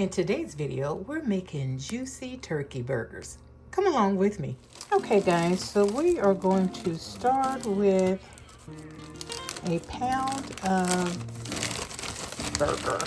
In today's video, we're making juicy turkey burgers. Come along with me. Okay guys, so we are going to start with a pound of burger.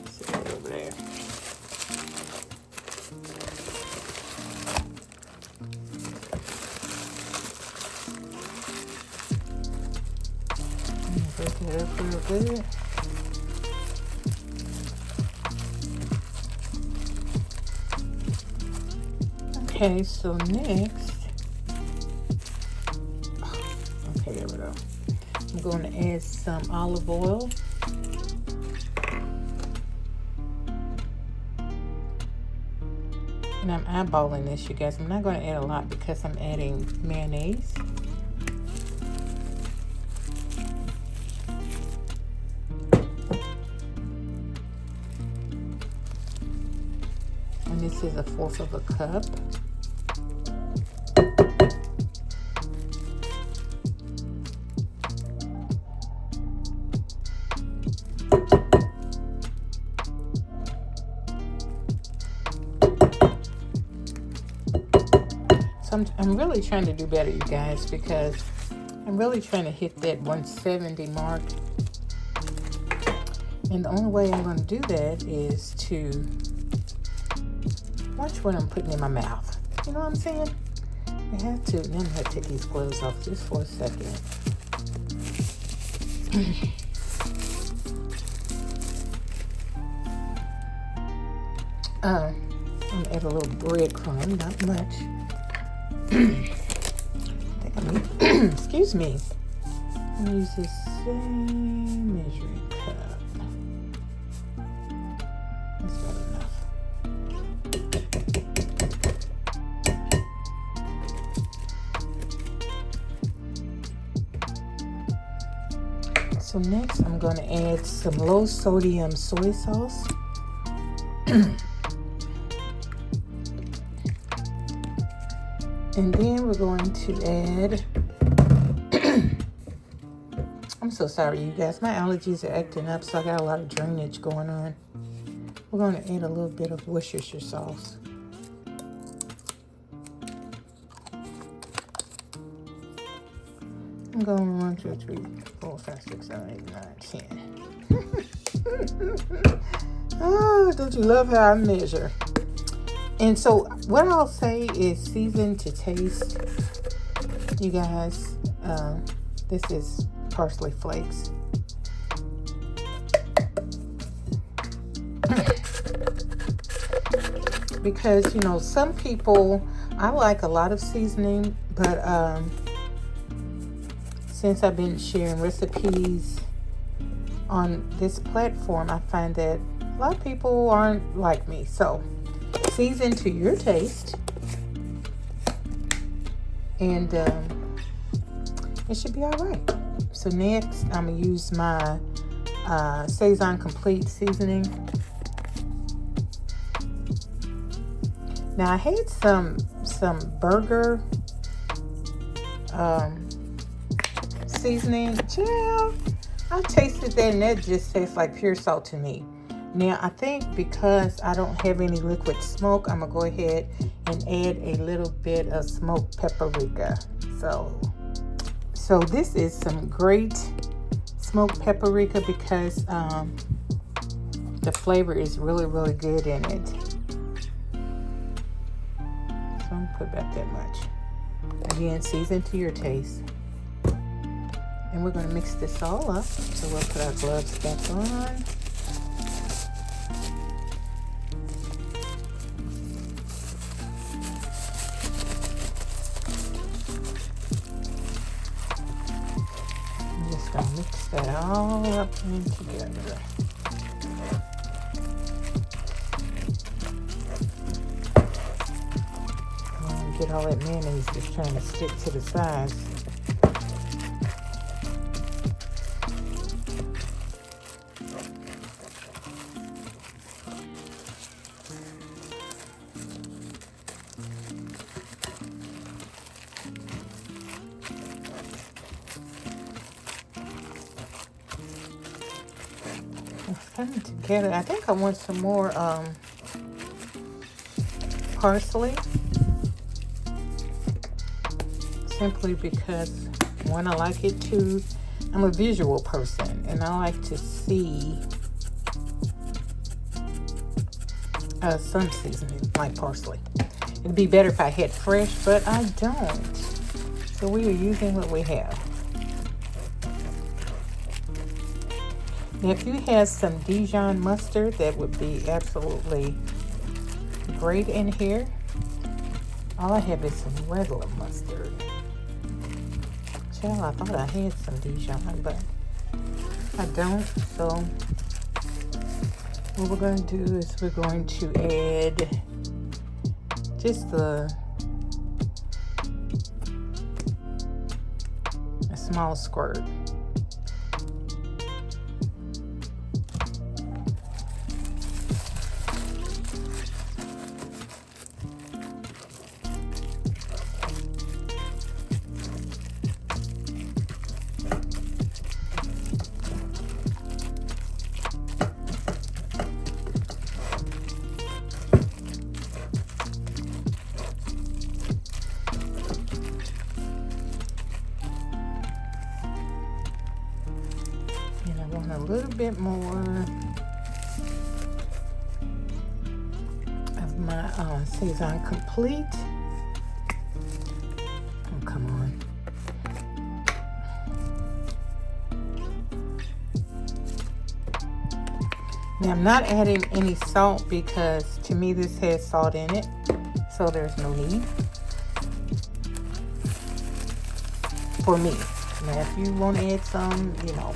Sit right over there. Break it up real good. Okay, so next, okay, there we go. I'm going to add some olive oil. And I'm eyeballing this, you guys. I'm not going to add a lot because I'm adding mayonnaise. And this is 1/4 cup. So I'm really trying to do better, you guys, because I'm really trying to hit that 170 mark. And the only way I'm going to do that is to watch what I'm putting in my mouth. You know what I'm saying? I have to. Then I'm going to take these cloves off just for a second. I'm going to add a little breadcrumb, not much. Excuse me. I'm going to use the same measuring cup. That's about enough. So next I'm going to add some low sodium soy sauce. And then we're going to add, I'm so sorry you guys, my allergies are acting up, so I got a lot of drainage going on. We're going to add a little bit of Worcestershire sauce. I'm going 1, 2, 3, 4, 5, 6, 7, 8, 9, 10. Oh, don't you love how I measure? And so what I'll say is season to taste, you guys. This is parsley flakes. Because, you know, some people, I like a lot of seasoning, but since I've been sharing recipes on this platform, I find that a lot of people aren't like me. So season to your taste, and it should be all right. So next, I'm gonna use my Saison Complete seasoning. Now I had some burger seasoning. Chill. I tasted that, and that just tastes like pure salt to me. Now, I think because I don't have any liquid smoke, I'm going to go ahead and add a little bit of smoked paprika. So this is some great smoked paprika because the flavor is really, really good in it. So I'm going to put about that much. Again, season to your taste. And we're going to mix this all up. So we'll put our gloves back on. Mix that all up and together. Get all that mayonnaise just trying to stick to the sides. coming together. I think I want some more parsley, simply because one, I like it, two, I'm a visual person and I like to see some seasoning like parsley. It'd be better if I had fresh, but I don't, so we are using what we have. Now, if you had some Dijon mustard, that would be absolutely great in here. All I have is some regular mustard. Child, I thought I had some Dijon, but I don't. So what we're going to do is we're going to add just a small squirt. A little bit more of my Saison Complete. Oh, come on. Now, I'm not adding any salt because to me this has salt in it, so there's no need for me. Now, if you want to add some, you know,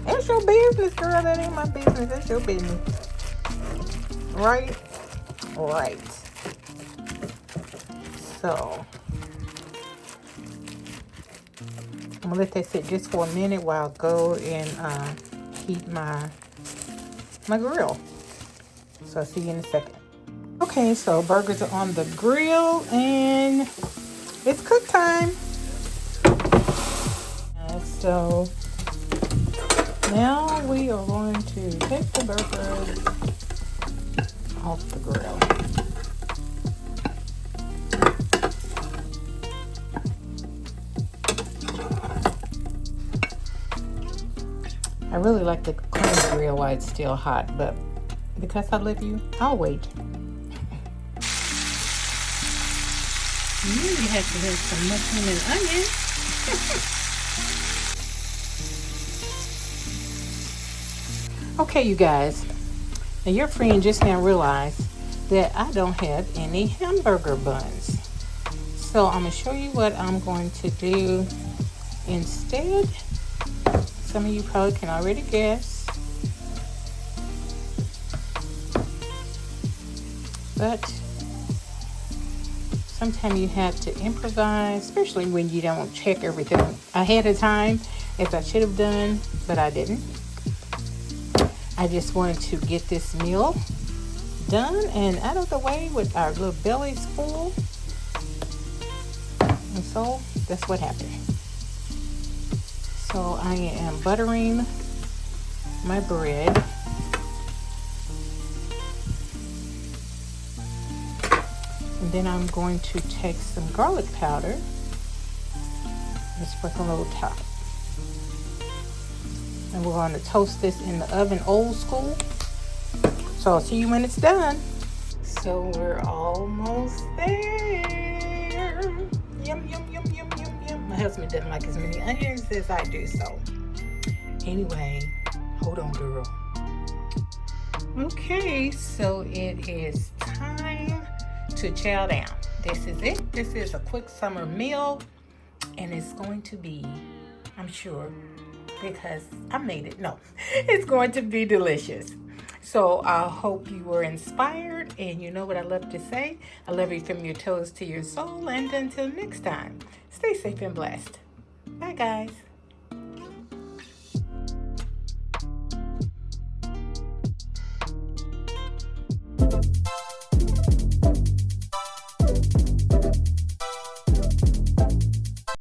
that's your business, girl. That ain't my business. That's your business. Right? Right. So, I'm going to let that sit just for a minute while I go and heat my grill. So, I'll see you in a second. Okay, so burgers are on the grill and it's cook time. So, now we are going to take the burgers off the grill. I really like to clean the grill while it's still hot, but because I love you, I'll wait. You have to have some mushroom and onion. Okay, you guys, now your friend just now realized that I don't have any hamburger buns. So I'm going to show you what I'm going to do instead. Some of you probably can already guess. But sometimes you have to improvise, especially when you don't check everything ahead of time, as I should have done, but I didn't. I just wanted to get this meal done and out of the way with our little bellies full. And so that's what happened. So I am buttering my bread. And then I'm going to take some garlic powder and sprinkle over top. And we're going to toast this in the oven old school. So I'll see you when it's done. So we're almost there. Yum, yum, yum, yum, yum, yum. My husband doesn't like as many onions as I do, so. Anyway, hold on, girl. Okay, so it is time to chow down. This is it. This is a quick summer meal. And it's going to be, I'm sure, because I made it. No, it's going to be delicious. So I hope you were inspired, and you know what I love to say. I love you from your toes to your soul, and until next time, stay safe and blessed. Bye, guys.